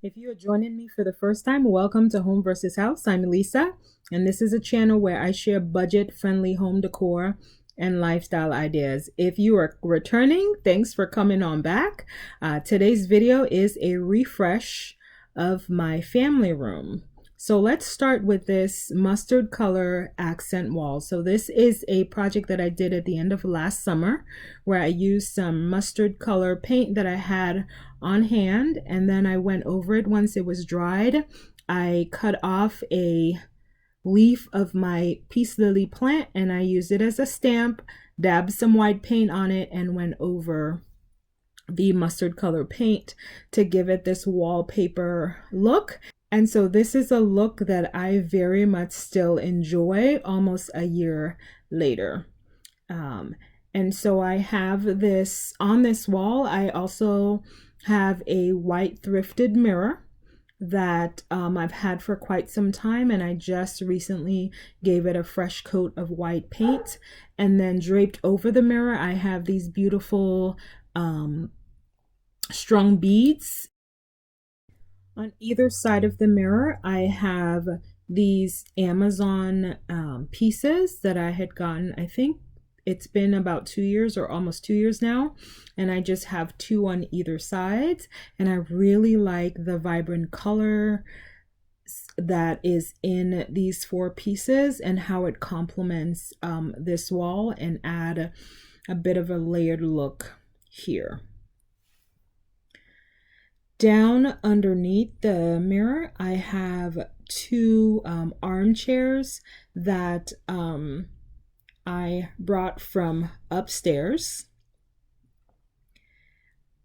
If you are joining me for the first time, welcome to Home vs. House. I'm Lisa, and this is a channel where I share budget-friendly home decor and lifestyle ideas. If you are returning, thanks for coming on back. Today's video is a refresh of my family room. So let's start with this mustard color accent wall. So this is a project that I did at the end of last summer where I used some mustard color paint that I had on hand, and then I went over it once it was dried. I cut off a leaf of my peace lily plant and I used it as a stamp, dabbed some white paint on it, and went over the mustard color paint to give it this wallpaper look. And so this is a look that I very much still enjoy almost a year later. And so I have this on this wall. I also have a white thrifted mirror that I've had for quite some time, and I just recently gave it a fresh coat of white paint. And then draped over the mirror, I have these beautiful strung beads. On either side of the mirror, I have these Amazon pieces that I had gotten. I think it's been about 2 years or almost 2 years now, and I just have two on either side, and I really like the vibrant color that is in these four pieces and how it complements this wall and add a bit of a layered look here. Down underneath the mirror, I have two armchairs that I brought from upstairs.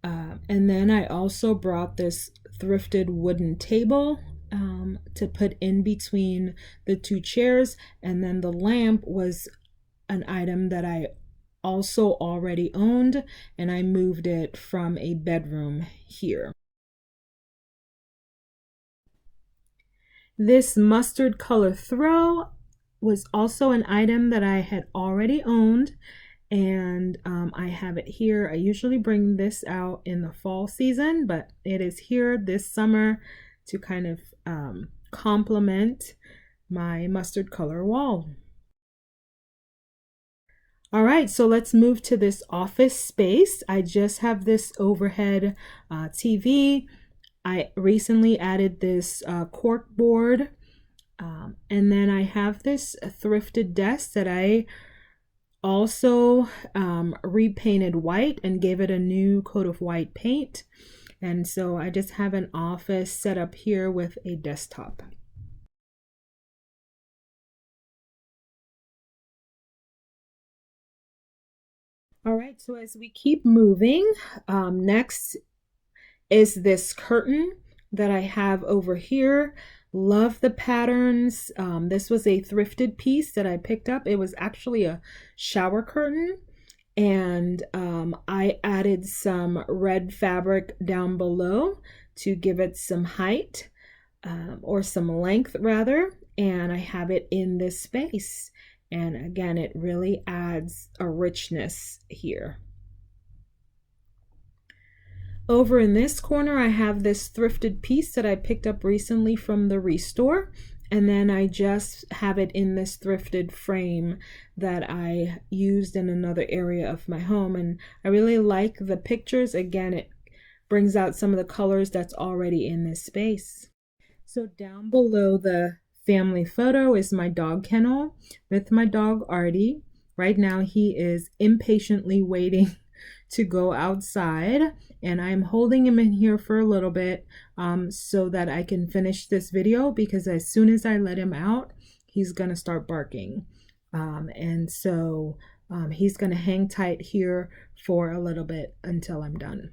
And then I also brought this thrifted wooden table to put in between the two chairs. And then the lamp was an item that I also already owned, and I moved it from a bedroom here. This mustard color throw was also an item that I had already owned, and I have it here. I usually bring this out in the fall season, but it is here this summer to kind of complement my mustard color wall. All right, so let's move to this office space. I just have this overhead TV. I recently added this cork board, and then I have this thrifted desk that I also repainted white and gave it a new coat of white paint. And so I just have an office set up here with a desktop. All right, so as we keep moving, next is this curtain that I have over here. Love the patterns. This was a thrifted piece that I picked up. It was actually a shower curtain, and I added some red fabric down below to give it some height, or some length rather, and I have it in this space. And again, it really adds a richness here. Over in this corner, I have this thrifted piece that I picked up recently from the Restore, and then I just have it in this thrifted frame that I used in another area of my home. And I really like the pictures. Again, it brings out some of the colors that's already in this space. So down below the family photo is my dog kennel with my dog Artie. Right now he is impatiently waiting to go outside, and I'm holding him in here for a little bit so that I can finish this video, because as soon as I let him out, he's gonna start barking. And so he's gonna hang tight here for a little bit until I'm done.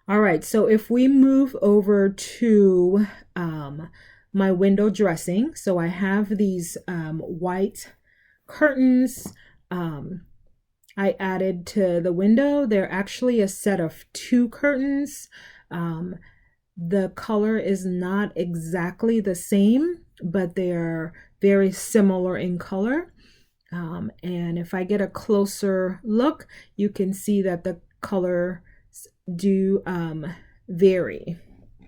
All right, so if we move over to my window dressing, so I have these white curtains I added to the window. They're actually a set of two curtains. The color is not exactly the same, but they're very similar in color. And if I get a closer look, you can see that the colors do vary.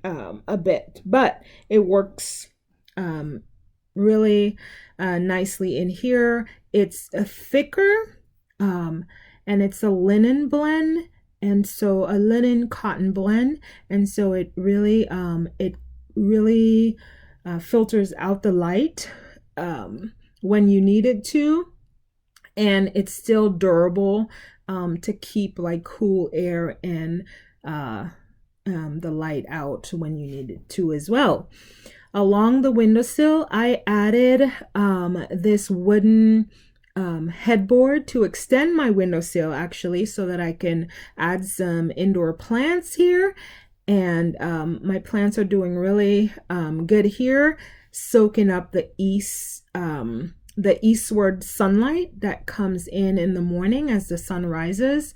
a bit, but it works really nicely in here. It's a thicker and it's a linen blend, and so a linen cotton blend, and so it really filters out the light when you need it to, and it's still durable to keep like cool air and the light out when you need it to as well. Along the windowsill, I added this wooden headboard to extend my windowsill, actually, so that I can add some indoor plants here. And my plants are doing really good here, soaking up the eastward sunlight that comes in the morning as the sun rises.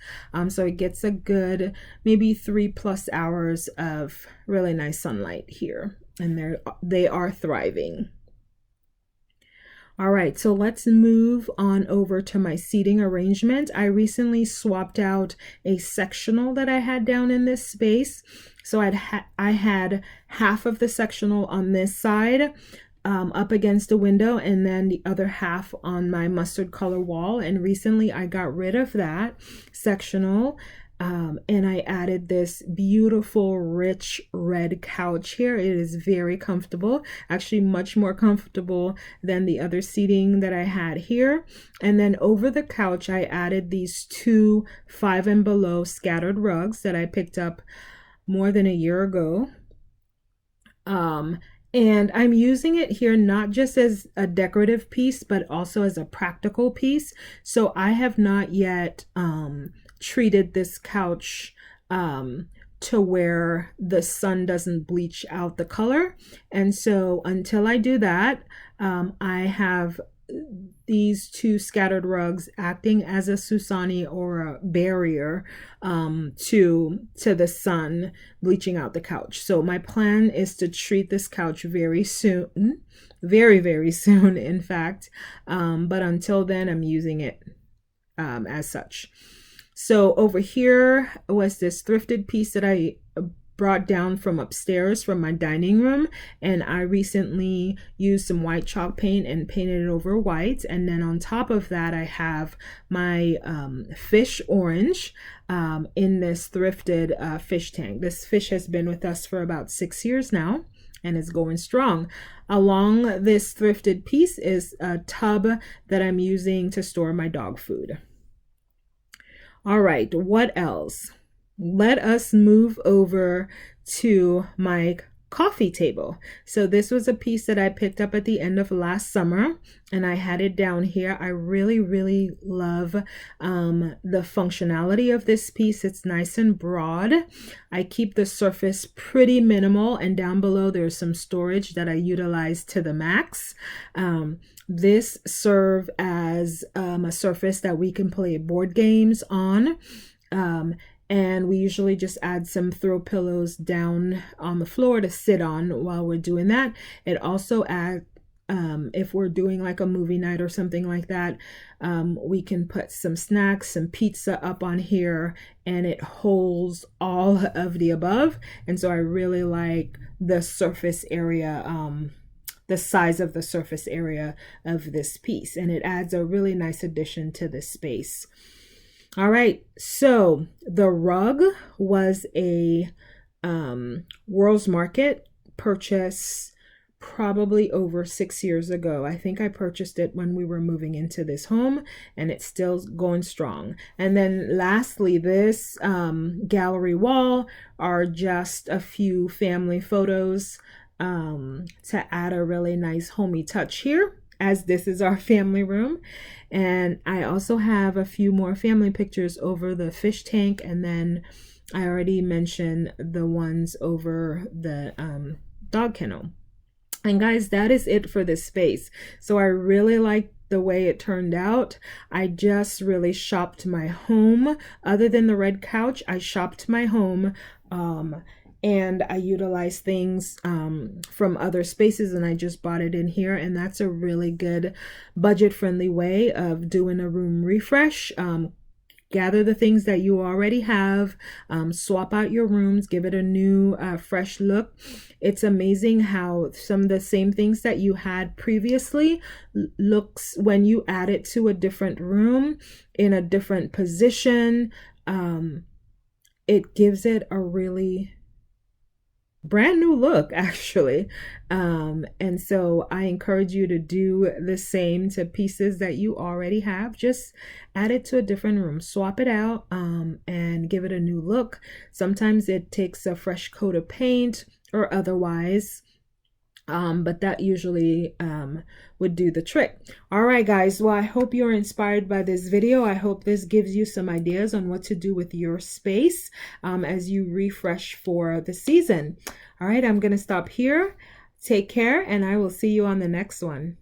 So it gets a good maybe 3+ hours of really nice sunlight here, and they are thriving. All right, so let's move on over to my seating arrangement. I recently swapped out a sectional that I had down in this space. So I had half of the sectional on this side up against the window, and then the other half on my mustard color wall. And recently I got rid of that sectional. And I added this beautiful rich red couch here. It is very comfortable, actually much more comfortable than the other seating that I had here. And then over the couch, I added these 2 5 and below scattered rugs that I picked up more than a year ago. And I'm using it here not just as a decorative piece, but also as a practical piece. So I have not yet treated this couch to where the sun doesn't bleach out the color. And so until I do that, I have these 2 scattered rugs acting as a Susani or a barrier to the sun bleaching out the couch. So my plan is to treat this couch very soon, very, very soon, in fact. But until then, I'm using it as such. So over here was this thrifted piece that I brought down from upstairs from my dining room, and I recently used some white chalk paint and painted it over white. And then on top of that, I have my fish orange in this thrifted fish tank. This fish has been with us for about 6 years now and is going strong. Along this thrifted piece is a tub that I'm using to store my dog food. All right, what else? Let us move over to my coffee table. So this was a piece that I picked up at the end of last summer, and I had it down here. I really, really love the functionality of this piece. It's nice and broad. I keep the surface pretty minimal, and down below there's some storage that I utilize to the max. This serves as a surface that we can play board games on. And we usually just add some throw pillows down on the floor to sit on while we're doing that. It also adds, if we're doing like a movie night or something like that, we can put some snacks, some pizza up on here, and it holds all of the above. And so I really like the surface area, the size of the surface area of this piece, and it adds a really nice addition to this space. All right, so the rug was a World's Market purchase probably over 6 years ago. I think I purchased it when we were moving into this home, and it's still going strong. And then lastly, this gallery wall are just a few family photos to add a really nice homey touch here, as this is our family room. And I also have a few more family pictures over the fish tank, and then I already mentioned the ones over the dog kennel. And guys, that is it for this space. So I really like the way it turned out. I just really shopped my home. Other than the red couch, I shopped my home, and I utilize things from other spaces, and I just bought it in here. And that's a really good budget-friendly way of doing a room refresh. gather the things that you already have, swap out your rooms, give it a new fresh look. It's amazing how some of the same things that you had previously looks when you add it to a different room in a different position. It gives it a really brand new look, actually. And so I encourage you to do the same to pieces that you already have. Just add it to a different room, swap it out, and give it a new look. Sometimes it takes a fresh coat of paint or otherwise, but that usually would do the trick. All right, guys, well, I hope you're inspired by this video. I hope this gives you some ideas on what to do with your space as you refresh for the season. All right, I'm going to stop here. Take care, and I will see you on the next one.